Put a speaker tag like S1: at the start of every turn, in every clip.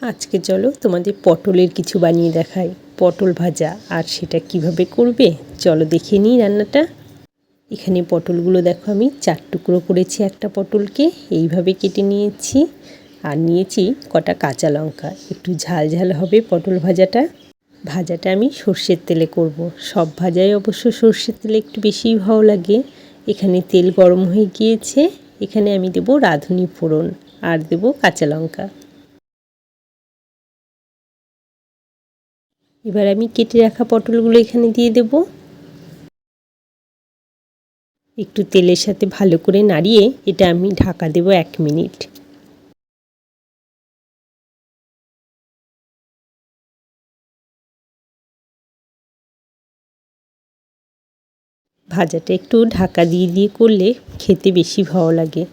S1: আজকে চলো তোমাদের পটলের কিছু বানিয়ে দেখাই। পটল ভাজা, আর সেটা কিভাবে করবে চলো দেখে নিই রান্নাটা। এখানে পটলগুলো দেখো আমি 4 টুকরো করেছি। একটা পটলকে এইভাবে কেটে নিয়েছি, আর নিয়েছি কটা কাঁচা লঙ্কা। একটু ঝাল ঝাল হবে পটল ভাজাটা। ভাজাটা আমি সর্ষের তেলে করব। সব ভাজাই অবশ্য সর্ষের তেলে একটু বেশিই ভালো লাগে। এখানে তেল গরম হয়ে গিয়েছে, এখানে আমি দেব রাঁধুনি ফোড়ন আর দেব কাঁচা লঙ্কা। এবার আমি কেটে রাখা পটলগুলো এখানে দিয়ে দেব। একটু তেলের সাথে ভালো করে নাড়িয়ে এটা আমি ঢাকা দেব 1 মিনিট। ভাজাটা একটু ঢাকা দিয়ে দিয়ে করলে খেতে বেশি ভালো লাগে।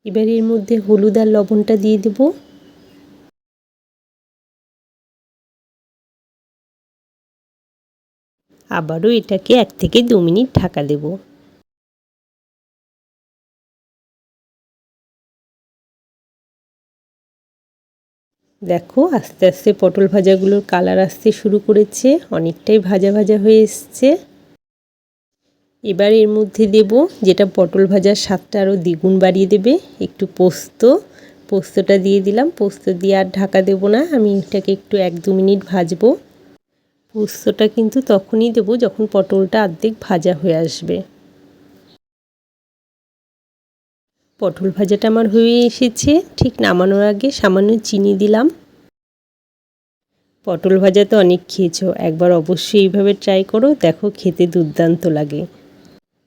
S1: এবার এর মধ্যে হলুদ আর লবণটা দিয়ে দেব। আবারও এটাকে 1 থেকে 2 মিনিট ঢাকা দেব। দেখো আস্তে আস্তে পটল ভাজাগুলোর কালার আসতে শুরু করেছে, অনেকটাই ভাজা ভাজা হয়ে এসছে। এবার এর মধ্যে দেব, যেটা পটল ভাজার স্বাদটা আরও দ্বিগুণ বাড়িয়ে দেবে, একটু পোস্তটা দিয়ে দিলাম। পোস্ত দিয়ে আর ঢাকা দেব না, আমি এটাকে একটু 1-2 মিনিট ভাজবো। পোস্তটা কিন্তু তখনই দেবো যখন পটলটা অর্ধেক ভাজা হয়ে আসবে। পটল ভাজাটা আমার হয়ে এসেছে। ঠিক নামানোর আগে সামান্য চিনি দিলাম। পটল ভাজা তো অনেক খেয়েছো, একবার অবশ্যই এইভাবে ট্রাই করো, দেখো খেতে দুর্দান্ত লাগে।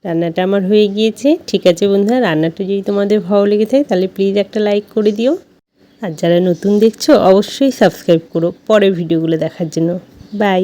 S1: রান্নাটা আমার হয়ে গিয়েছে। ঠিক আছে বন্ধুরা, রান্নাটা যদি তোমাদের ভালো লেগে থাকে তাহলে প্লিজ একটা লাইক করে দিও। আর যারা নতুন দেখছো অবশ্যই সাবস্ক্রাইব করো পরের ভিডিওগুলো দেখার জন্য। বাই।